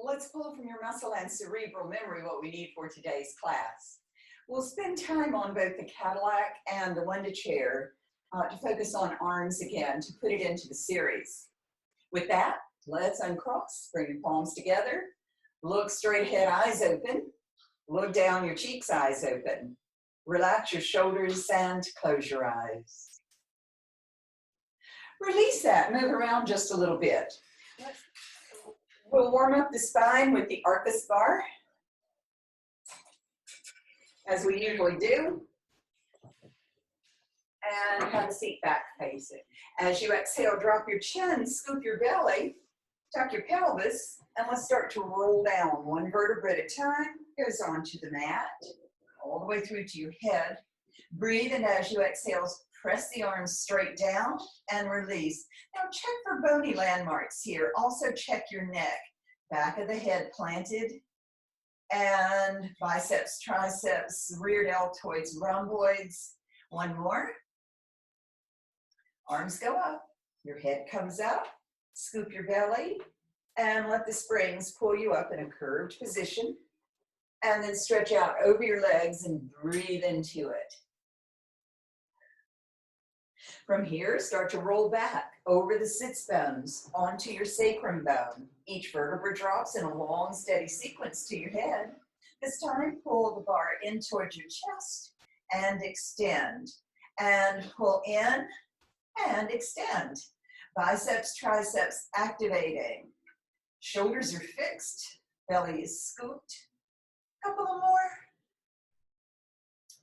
let's pull from your muscle and cerebral memory what we need for today's class. We'll spend time on both the Cadillac and the Wunda Chair to focus on arms again, to put it into the series. With that, let's uncross, bring your palms together, look straight ahead, eyes open, look down, your cheeks, eyes open. Relax your shoulders and close your eyes. Release that, move around just a little bit. We'll warm up the spine with the Arcus bar, as we usually do. And have a seat back facing. As you exhale, drop your chin, scoop your belly, tuck your pelvis, and let's start to roll down one vertebra at a time. Goes onto the mat, all the way through to your head. Breathe, and as you exhale, press the arms straight down and release. Now check for bony landmarks here. Also check your neck, back of the head planted, and biceps, triceps, rear deltoids, rhomboids. One more. Arms go up, your head comes up, scoop your belly, and let the springs pull you up in a curved position. And then stretch out over your legs and breathe into it. From here, start to roll back over the sits bones onto your sacrum bone. Each vertebra drops in a long, steady sequence to your head. This time, pull the bar in towards your chest and extend. And pull in and extend. Biceps, triceps activating. Shoulders are fixed. Belly is scooped. Couple of more.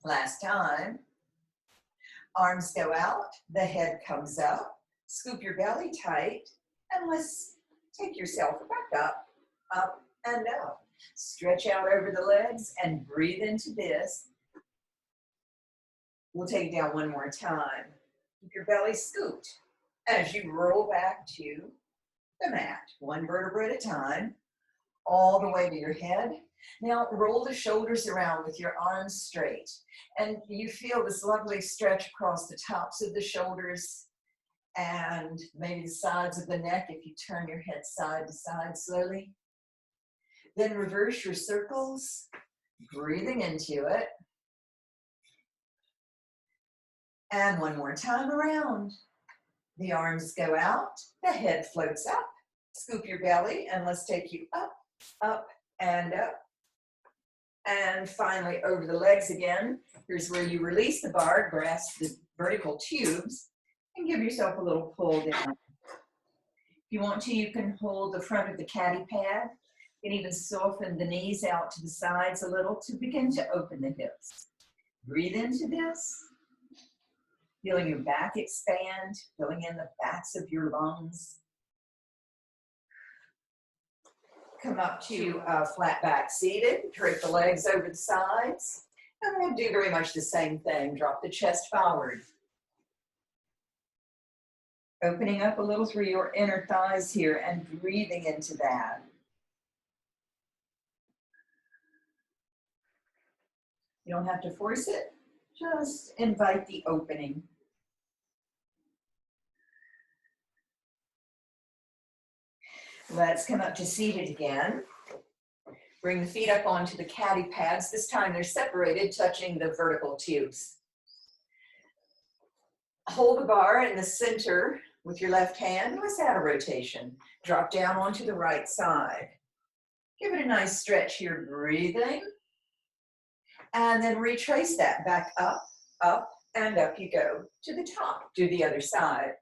Last time. Arms go out, the head comes up, scoop your belly tight, and let's take yourself back up, and up. Stretch out over the legs and breathe into this. We'll take it down one more time. Keep your belly scooped as you roll back to the mat, one vertebra at a time, all the way to your head. Now roll the shoulders around with your arms straight, and you feel this lovely stretch across the tops of the shoulders and maybe the sides of the neck if you turn your head side to side slowly. Then reverse your circles, breathing into it. And one more time around. The arms go out, the head floats up, scoop your belly, and let's take you up, up, and up. And finally, over the legs again. Here's where you release the bar, grasp the vertical tubes, and give yourself a little pull down. If you want to, you can hold the front of the Caddy pad. You can even soften the knees out to the sides a little to begin to open the hips. Breathe into this. Feeling your back expand, filling in the backs of your lungs. Come up to flat back seated, drape the legs over the sides, and we'll do very much the same thing. Drop the chest forward. Opening up a little through your inner thighs here and breathing into that. You don't have to force it, just invite the opening. Let's come up to seated again. Bring the feet up onto the Caddy pads. This time they're separated, touching the vertical tubes. Hold the bar in the center with your left hand. Let's add a rotation. Drop down onto the right side. Give it a nice stretch here, breathing. And then retrace that back up, up, and up you go to the top. Do the other side.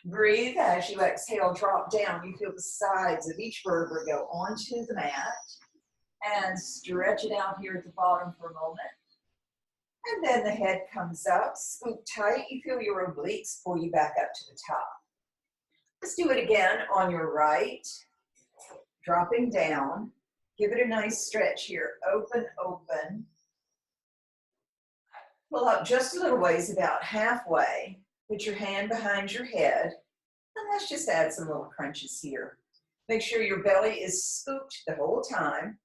Breathe as you exhale, drop down. You feel the sides of each vertebra go onto the mat. And stretch it out here at the bottom for a moment. And then the head comes up, scoop tight. You feel your obliques pull you back up to the top. Let's do it again on your right. Dropping down. Give it a nice stretch here. Open, open. Pull up just a little ways, about halfway. Put your hand behind your head. And let's just add some little crunches here. Make sure your belly is scooped the whole time.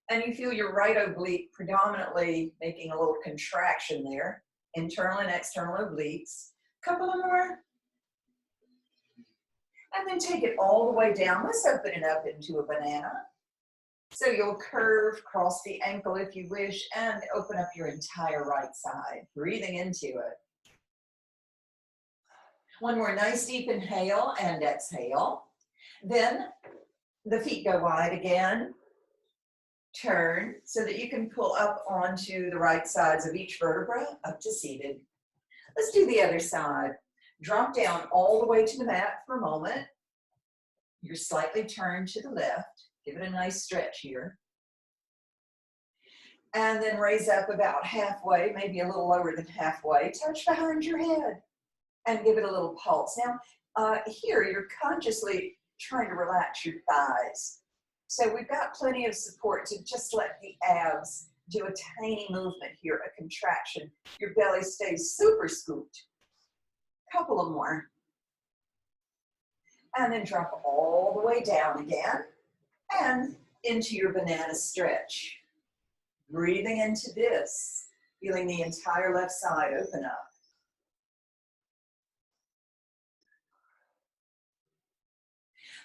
And you feel your right oblique predominantly making a little contraction there. Internal and external obliques. Couple of more. And then take it all the way down. Let's open it up into a banana. So you'll curve, cross the ankle if you wish, and open up your entire right side, breathing into it. One more nice deep inhale and exhale. Then the feet go wide again. Turn so that you can pull up onto the right sides of each vertebra, up to seated. Let's do the other side. Drop down all the way to the mat for a moment. You're slightly turned to the left. Give it a nice stretch here. And then raise up about halfway, maybe a little lower than halfway. Touch behind your head and give it a little pulse. Now, here you're consciously trying to relax your thighs. So we've got plenty of support to just let the abs do a tiny movement here, a contraction. Your belly stays super scooped. Couple of more. And then drop all the way down again and into your banana stretch. Breathing into this, feeling the entire left side open up.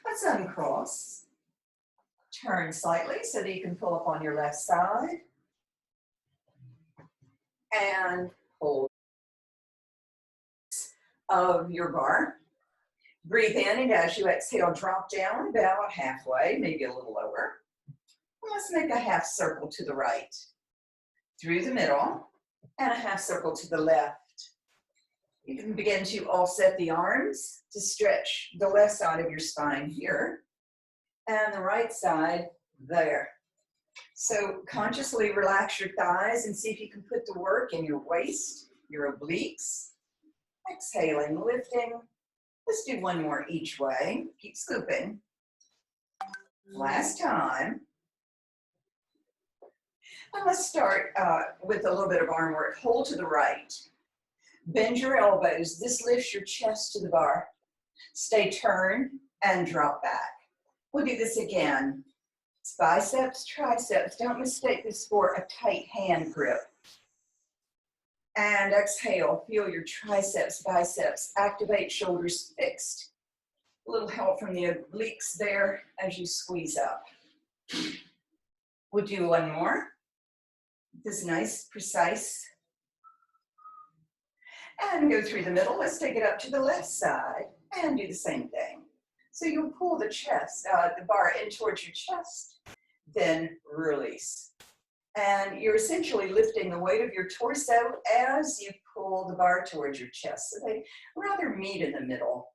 Let's uncross. Turn slightly so that you can pull up on your left side. And hold of your bar. Breathe in, and as you exhale, drop down about halfway, maybe a little lower. Let's make a half circle to the right, through the middle, and a half circle to the left. You can begin to offset the arms to stretch the left side of your spine here, and the right side there. So consciously relax your thighs and see if you can put the work in your waist, your obliques. Exhaling, lifting. Let's do one more each way. Keep scooping. Last time. And let's start with a little bit of arm work. Hold to the right. Bend your elbows. This lifts your chest to the bar. Stay turned and drop back. We'll do this again. It's biceps, triceps. Don't mistake this for a tight hand grip. And exhale. Feel your triceps, biceps. Activate shoulders fixed. A little help from the obliques there as you squeeze up. We'll do one more. This nice, precise. And go through the middle. Let's take it up to the left side and do the same thing. So you'll pull the chest, the bar in towards your chest, then release. And you're essentially lifting the weight of your torso as you pull the bar towards your chest. So they rather meet in the middle.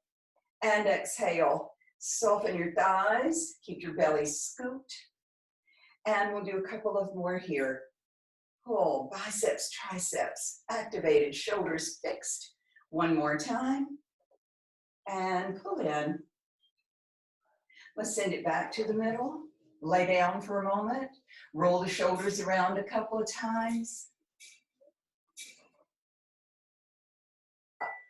And exhale. Soften your thighs. Keep your belly scooped. And we'll do a couple of more here. Pull, biceps, triceps, activated, shoulders fixed. One more time. And pull in. Let's send it back to the middle. Lay down for a moment. Roll the shoulders around a couple of times.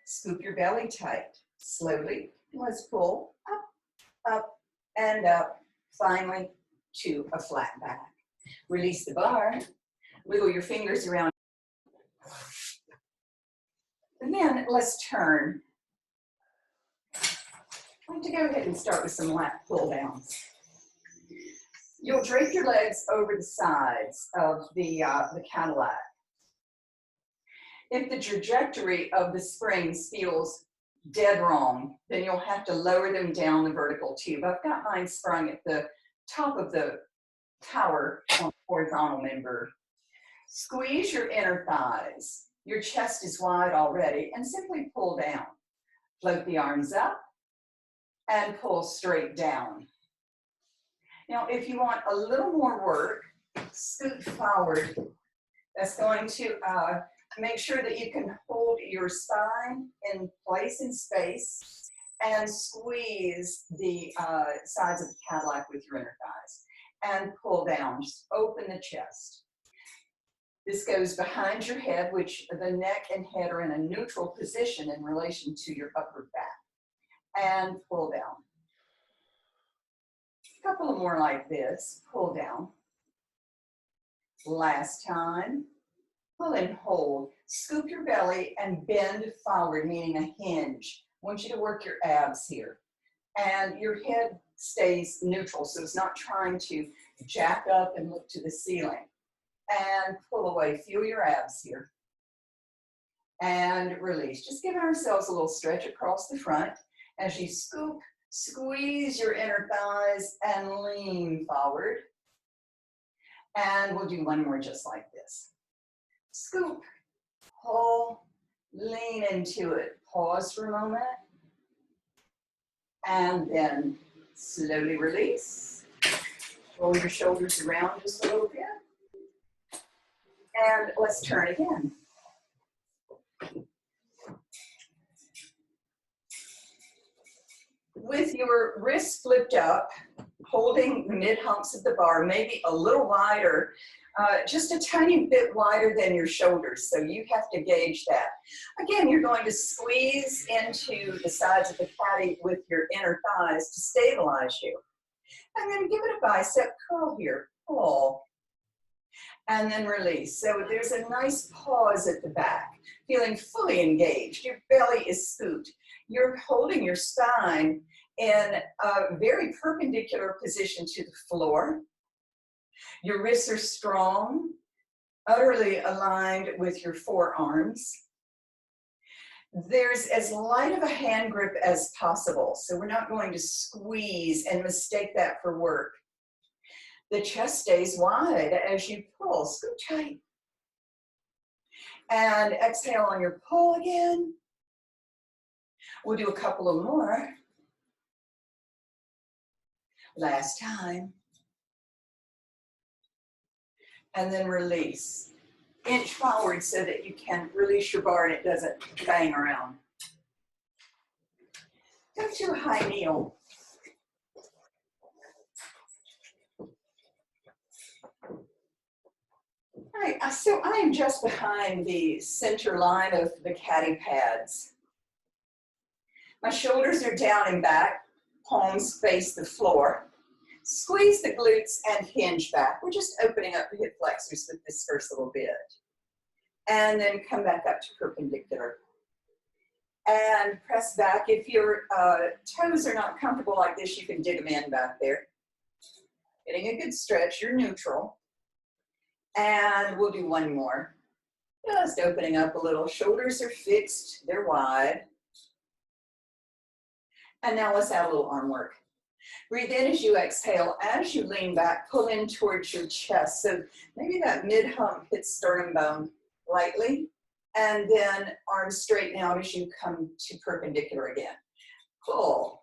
Scoop your belly tight. Slowly, let's pull up, up, and up. Finally, to a flat back. Release the bar. Wiggle your fingers around. And then let's turn. I'm going to go ahead and start with some lat pull downs. You'll drape your legs over the sides of the Cadillac. If the trajectory of the springs feels dead wrong, then you'll have to lower them down the vertical tube. I've got mine sprung at the top of the tower on the horizontal member. Squeeze your inner thighs. Your chest is wide already, and simply pull down. Float the arms up and pull straight down. Now, if you want a little more work, scoot forward. That's going to make sure that you can hold your spine in place in space and squeeze the sides of the Cadillac with your inner thighs. And pull down, just open the chest. This goes behind your head, which the neck and head are in a neutral position in relation to your upper back. And pull down. A couple more like this. Pull down. Last time. Pull and hold. Scoop your belly and bend forward, meaning a hinge. I want you to work your abs here. And your head stays neutral, so it's not trying to Jack up and look to the ceiling. And pull away. Feel your abs here. And release. Just giving ourselves a little stretch across the front. As you scoop, squeeze your inner thighs and lean forward. And we'll do one more just like this. Scoop, pull, lean into it. Pause for a moment. And then slowly release. Roll your shoulders around just a little bit. And let's turn again. With your wrists flipped up, holding the mid humps of the bar, maybe a little wider, just a tiny bit wider than your shoulders, so you have to gauge that. Again, you're going to squeeze into the sides of the caddy with your inner thighs to stabilize you. And then give it a bicep curl here, pull. And then release. So there's a nice pause at the back, feeling fully engaged. Your belly is scooped. You're holding your spine in a very perpendicular position to the floor. Your wrists are strong, utterly aligned with your forearms. There's as light of a hand grip as possible, so we're not going to squeeze and mistake that for work. The chest stays wide as you pull. Scoop tight. And exhale on your pull again. We'll do a couple of more. Last time. And then release. Inch forward so that you can release your bar and it doesn't bang around. Go to a high kneel. All right, so I am just behind the center line of the caddy pads. My shoulders are down and back, palms face the floor. Squeeze the glutes and hinge back. We're just opening up the hip flexors with this first little bit. And then come back up to perpendicular. And press back. If your toes are not comfortable like this, you can dig them in back there. Getting a good stretch, you're neutral. And we'll do one more. Just opening up a little. Shoulders are fixed, they're wide. And now let's add a little arm work. Breathe in as you exhale. As you lean back, pull in towards your chest. So maybe that mid-hump hits sternum bone lightly. And then arms straighten out as you come to perpendicular again. Pull.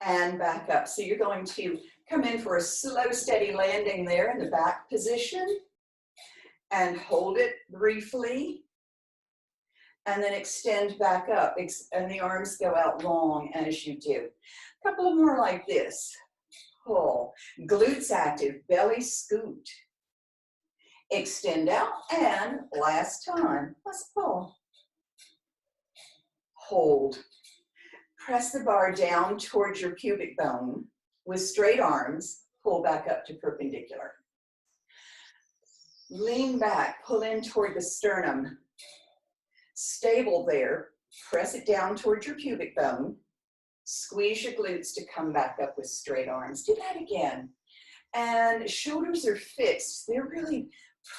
And back up. So you're going to come in for a slow, steady landing there in the back position. And hold it briefly. And then extend back up. And the arms go out long as you do. A couple of more like this. Pull. Glutes active, belly scoot. Extend out, and last time, let's pull. Hold. Press the bar down towards your pubic bone with straight arms, pull back up to perpendicular. Lean back, pull in toward the sternum. Stable there, press it down towards your pubic bone. Squeeze your glutes to come back up with straight arms. Do that again. And shoulders are fixed. They're really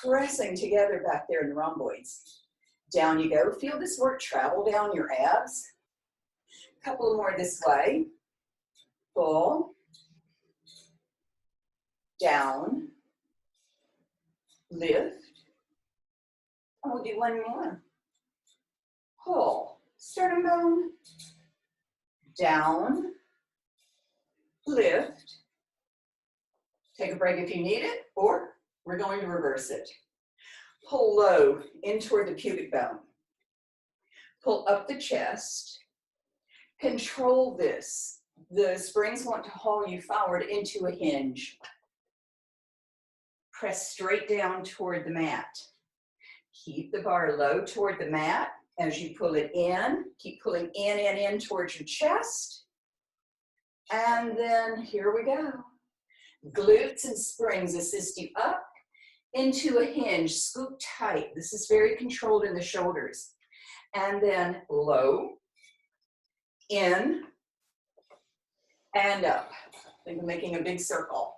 pressing together back there in the rhomboids. Down you go. Feel this work travel down your abs. A couple more this way. Pull. Down. Lift. And we'll do one more. Pull. Sternum bone. Down. Lift. Take a break if you need it, or we're going to reverse it. Pull low in toward the pubic bone. Pull up the chest. Control this. The springs want to haul you forward into a hinge. Press straight down toward the mat. Keep the bar low toward the mat as you pull it in. Keep pulling in towards your chest. And then here we go. Glutes and springs assist you up into a hinge. Scoop tight. This is very controlled in the shoulders. And then low, in, and up. Think of making a big circle.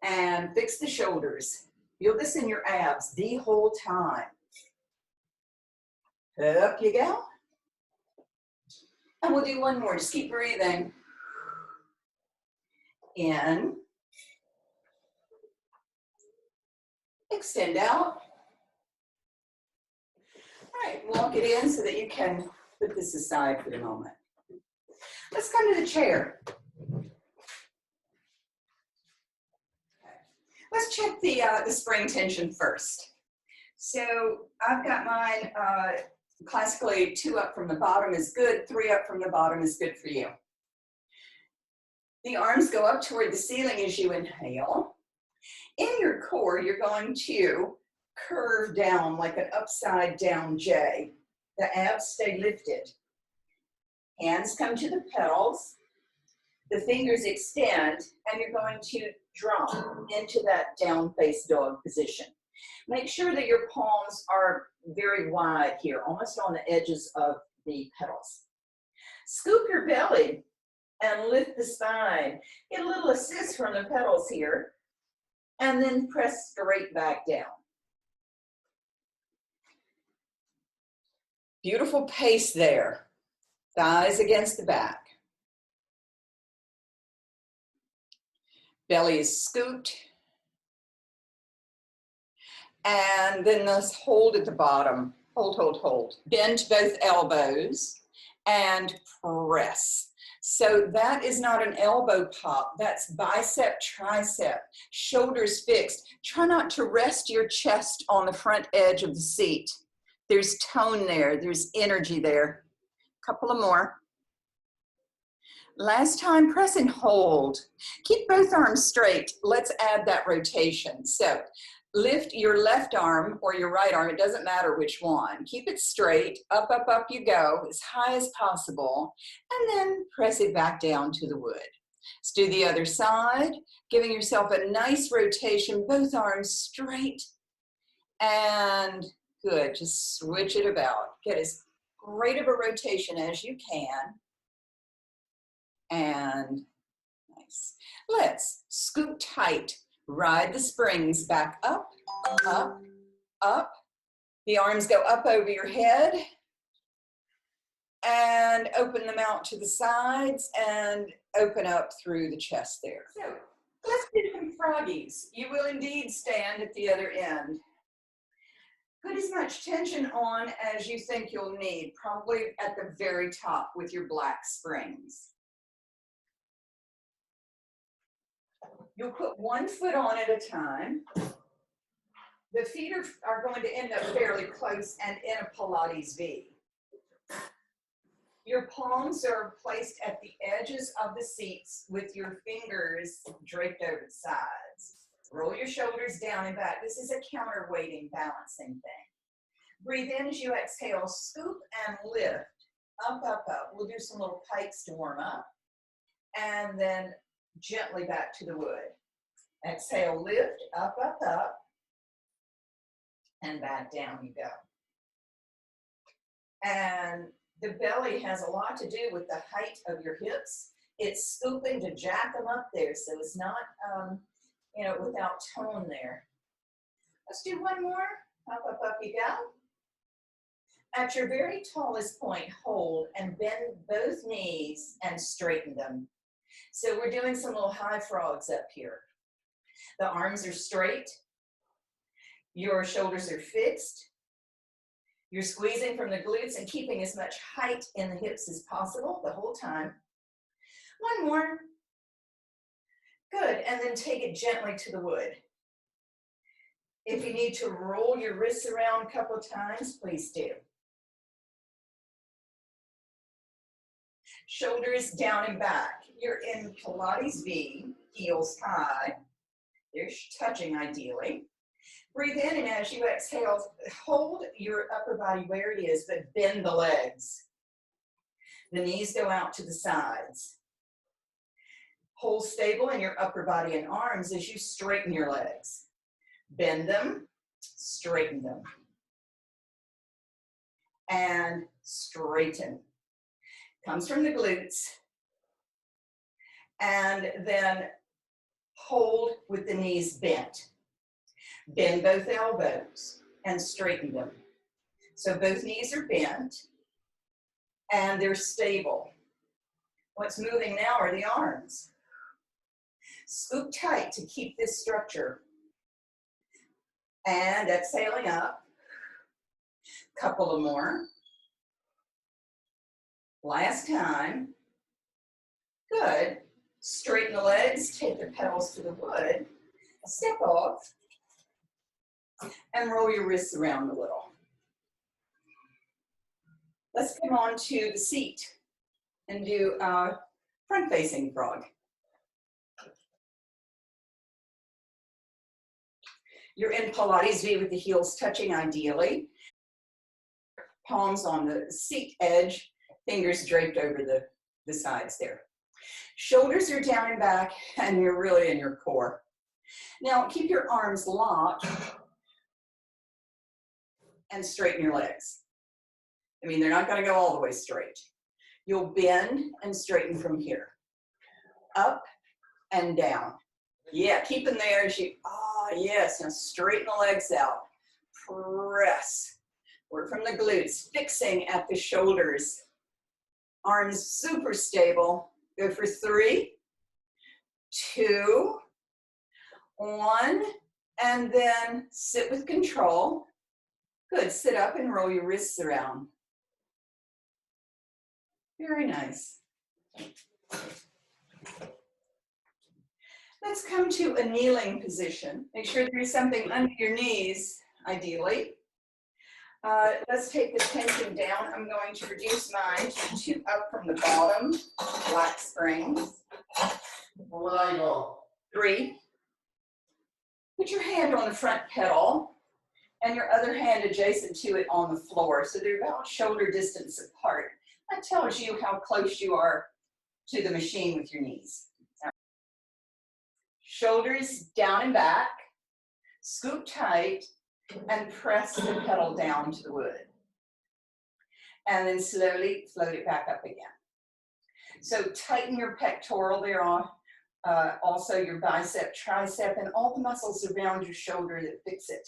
And fix the shoulders. Feel this in your abs the whole time. Up you go. And we'll do one more. Just keep breathing. In. Extend out. All right, walk it in so that you can put this aside for the moment. Let's come to the chair. Let's check the spring tension first. So I've got mine, classically 2 up from the bottom is good, 3 up from the bottom is good for you. The arms go up toward the ceiling as you inhale. In your core, you're going to curve down like an upside down J. The abs stay lifted. Hands come to the pedals. The fingers extend, and you're going to drop into that down face dog position. Make sure that your palms are very wide here, almost on the edges of the pedals. Scoop your belly and lift the spine. Get a little assist from the pedals here, and then press straight back down. Beautiful pace there. Thighs against the back. Belly is scooped. And then let's hold at the bottom. Hold, hold, hold. Bend both elbows and press. So that is not an elbow pop. That's bicep, tricep, shoulders fixed. Try not to rest your chest on the front edge of the seat. There's tone there. There's energy there. Couple of more. Last time, press and hold. Keep both arms straight. Let's add that rotation. So lift your left arm or your right arm, it doesn't matter which one. Keep it straight, up, up, up you go, as high as possible, and then press it back down to the wood. Let's do the other side, giving yourself a nice rotation, both arms straight, and good, just switch it about. Get as great of a rotation as you can. And nice. Let's scoop tight. Ride the springs back up, up, up. The arms go up over your head. And open them out to the sides and open up through the chest there. So let's do some froggies. You will indeed stand at the other end. Put as much tension on as you think you'll need, probably at the very top with your black springs. You'll put one foot on at a time. The feet are going to end up fairly close and in a Pilates V. Your palms are placed at the edges of the seats with your fingers draped over the sides. Roll your shoulders down and back. This is a counterweighting, balancing thing. Breathe in as you exhale, scoop and lift. Up, up, up. We'll do some little pikes to warm up. And then gently back to the wood. Exhale, lift, up, up, up, and back down you go. And the belly has a lot to do with the height of your hips. It's scooping to jack them up there, so it's not, without tone there. Let's do one more. Up, up, up you go. At your very tallest point, hold and bend both knees and straighten them. So we're doing some little high frogs up here. The arms are straight. Your shoulders are fixed. You're squeezing from the glutes and keeping as much height in the hips as possible the whole time. One more. Good, and then take it gently to the wood. If you need to roll your wrists around a couple of times, please do. Shoulders down and back. You're in Pilates V, heels high. They're touching ideally. Breathe in, and as you exhale, hold your upper body where it is, but bend the legs. The knees go out to the sides. Hold stable in your upper body and arms as you straighten your legs. Bend them, straighten them. And straighten. Comes from the glutes. And then hold with the knees bent. Bend both elbows and straighten them. So both knees are bent and they're stable. What's moving now are the arms. Scoop tight to keep this structure. And exhaling up. Couple of more. Last time. Good. Straighten the legs, take the pedals to the wood. Step off. And roll your wrists around a little. Let's come on to the seat and do a front-facing frog. You're in Pilates V with the heels touching ideally. Palms on the seat edge, fingers draped over the sides there. Shoulders are down and back, and you're really in your core. Now, keep your arms locked and straighten your legs. I mean, they're not going to go all the way straight. You'll bend and straighten from here. Up and down. Yeah, keep them there as you, yes, now straighten the legs out. Press. Work from the glutes, fixing at the shoulders. Arms super stable. Go for 3, 2, 1, and then sit with control. Good, sit up and roll your wrists around. Very nice. Let's come to a kneeling position. Make sure there's something under your knees, ideally. Let's take the tension down. I'm going to reduce mine to 2 up from the bottom, black springs. 3. Put your hand on the front pedal and your other hand adjacent to it on the floor. So they're about shoulder distance apart. That tells you how close you are to the machine with your knees. Shoulders down and back, scoop tight, and press the pedal down to the wood. And then slowly float it back up again. So tighten your pectoral there, also your bicep, tricep, and all the muscles around your shoulder that fix it.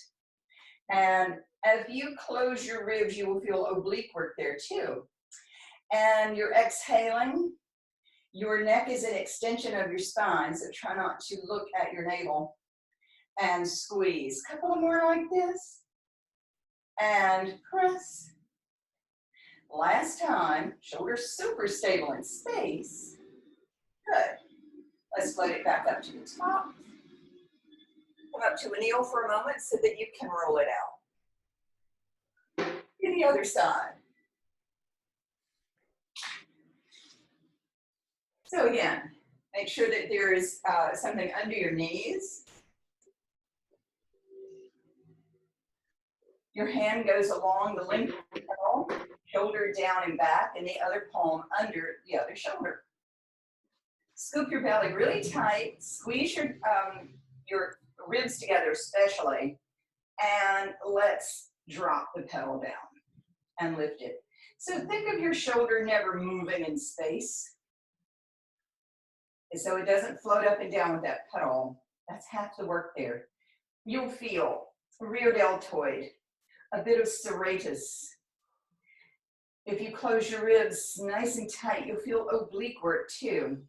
And as you close your ribs, you will feel oblique work there too. And you're exhaling. Your neck is an extension of your spine, so try not to look at your navel. And squeeze. A couple more like this. And press. Last time, shoulders super stable in space. Good. Let's float it back up to the top. Come up to a kneel for a moment so that you can roll it out. To the other side. So again, make sure that there is something under your knees. Your hand goes along the length of the pedal, shoulder down and back, and the other palm under the other shoulder. Scoop your belly really tight, squeeze your ribs together especially, and let's drop the pedal down and lift it. So think of your shoulder never moving in space. And so it doesn't float up and down with that pedal. That's half the work there. You'll feel rear deltoid, a bit of serratus. If you close your ribs nice and tight, you'll feel oblique work too.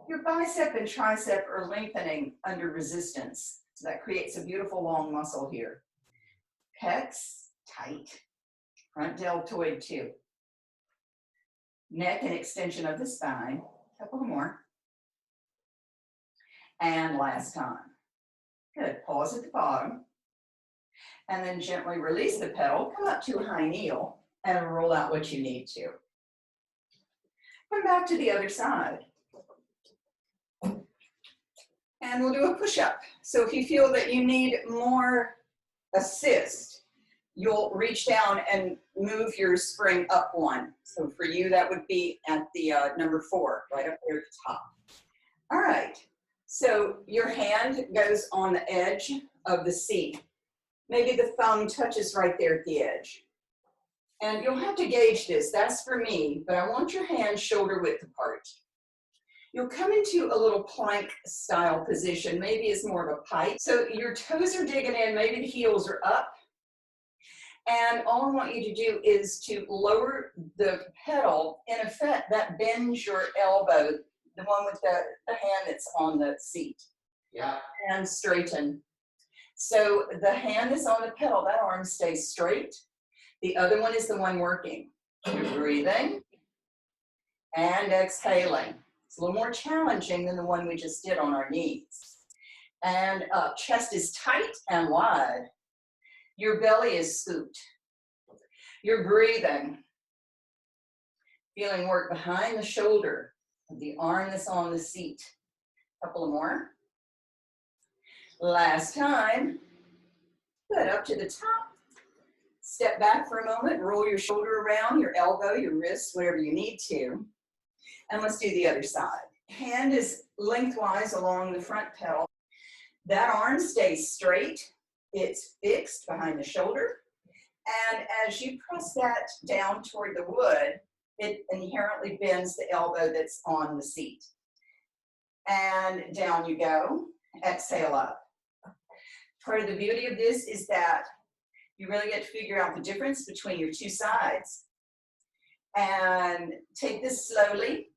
Your bicep and tricep are lengthening under resistance. So that creates a beautiful long muscle here. Pecs, tight. Front deltoid too. Neck and extension of the spine. A couple more. And last time. Good, pause at the bottom. And then gently release the pedal, come up to a high kneel, and roll out what you need to. Come back to the other side. And we'll do a push-up. So if you feel that you need more assist, you'll reach down and move your spring up 1. So for you, that would be at the number 4, right up there at the top. All right, so your hand goes on the edge of the seat. Maybe the thumb touches right there at the edge. And you'll have to gauge this, that's for me, but I want your hands shoulder width apart. You'll come into a little plank style position, maybe it's more of a pike. So your toes are digging in, maybe the heels are up. And all I want you to do is to lower the pedal. In effect, that bends your elbow, the one with the hand that's on the seat. Yeah. And straighten. So the hand is on the pedal, that arm stays straight. The other one is the one working. You're breathing and exhaling. It's a little more challenging than the one we just did on our knees. And up, chest is tight and wide. Your belly is scooped. You're breathing. Feeling work behind the shoulder of the arm that's on the seat. A couple more. Last time. Good, up to the top. Step back for a moment, roll your shoulder around, your elbow, your wrist, whatever you need to. And let's do the other side. Hand is lengthwise along the front pedal. That arm stays straight. It's fixed behind the shoulder. And as you press that down toward the wood, it inherently bends the elbow that's on the seat. And down you go. Exhale up. Part of the beauty of this is that you really get to figure out the difference between your two sides. And take this slowly.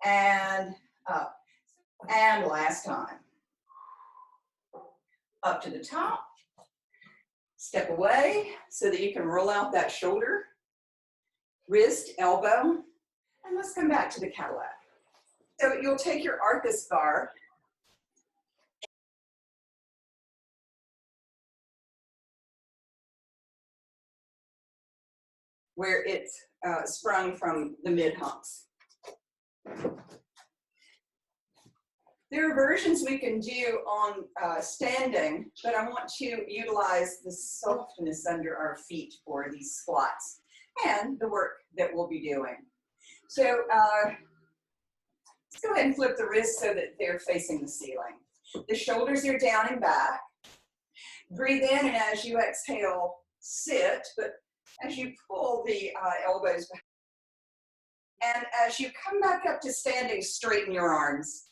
And up. And last time. Up to the top. Step away so that you can roll out that shoulder, wrist, elbow. And let's come back to the Cadillac. So you'll take your Arcus bar. Where it's sprung from the mid-humps. There are versions we can do on standing, but I want to utilize the softness under our feet for these squats and the work that we'll be doing. So let's go ahead and flip the wrists so that they're facing the ceiling. The shoulders are down and back. Breathe in, and as you exhale, sit, but as you pull the elbows back. And as you come back up to standing, straighten your arms.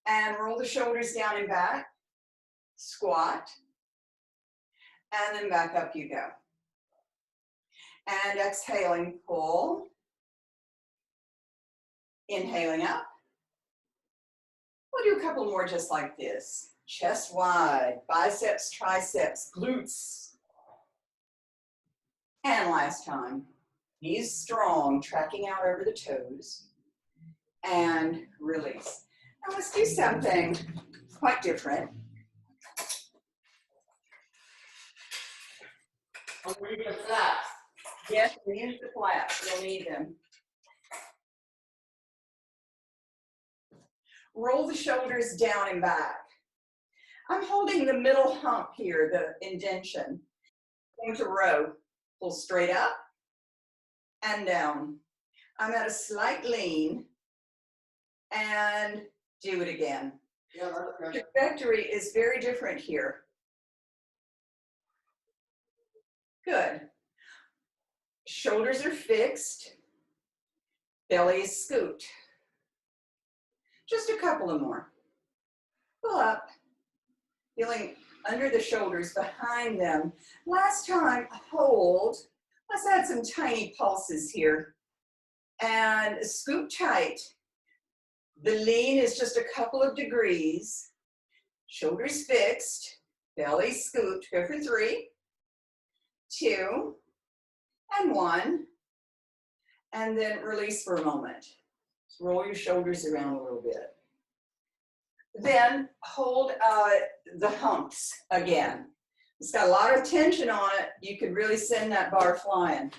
And roll the shoulders down and back. Squat. And then back up you go. And exhaling, pull. Inhaling up. We'll do a couple more just like this. Chest wide, biceps, triceps, glutes. And last time. Knees strong, tracking out over the toes. And release. Now let's do something quite different. We need the flaps. Yes, we use the flaps. You'll need them. Roll the shoulders down and back. I'm holding the middle hump here, the indentation. I'm going to row. Pull straight up and down. I'm at a slight lean and do it again. Yeah, The trajectory is very different here. Good. Shoulders are fixed. Belly is scooped. Just a couple of more. Pull up. Feeling under the shoulders, behind them. Last time, hold. Let's add some tiny pulses here. And scoop tight. The lean is just a couple of degrees. Shoulders fixed. Belly scooped. Go for 3, 2, and 1. And then release for a moment. Roll your shoulders around a little bit. Then hold the humps again. It's got a lot of tension on it. You could really send that bar flying.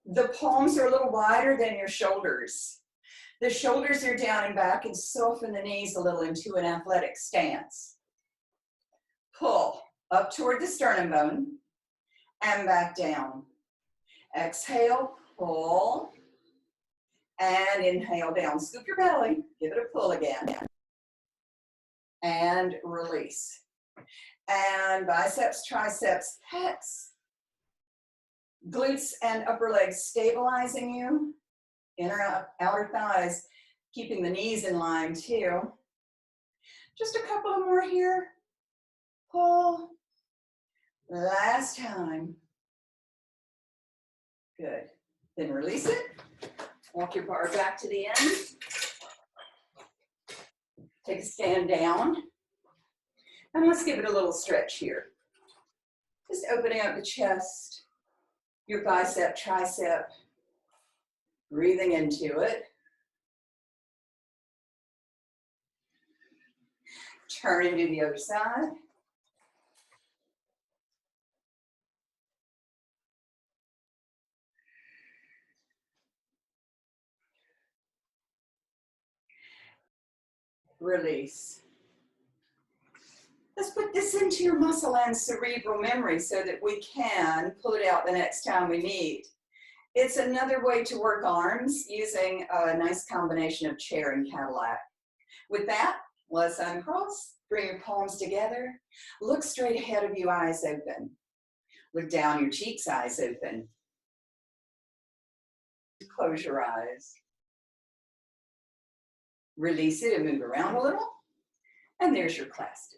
The palms are a little wider than your shoulders. The shoulders are down and back, and soften the knees a little into an athletic stance. Pull up toward the sternum bone and back down. Exhale, pull. And inhale down. Scoop your belly. Give it a pull again. And release. And biceps, triceps, pecs. Glutes and upper legs stabilizing you. Inner, outer thighs, keeping the knees in line too. Just a couple of more here. Pull. Last time. Good. Then release it. Walk your bar back to the end. Take a stand down. And let's give it a little stretch here. Just opening up the chest, your bicep, tricep, breathing into it. Turn and do the other side. Release. Let's put this into your muscle and cerebral memory so that we can pull it out the next time we meet. It's another way to work arms using a nice combination of chair and Cadillac. With that, let's uncross, bring your palms together, look straight ahead of you, eyes open. Look down your cheeks, eyes open. Close your eyes. Release it and move around a little. And there's your class.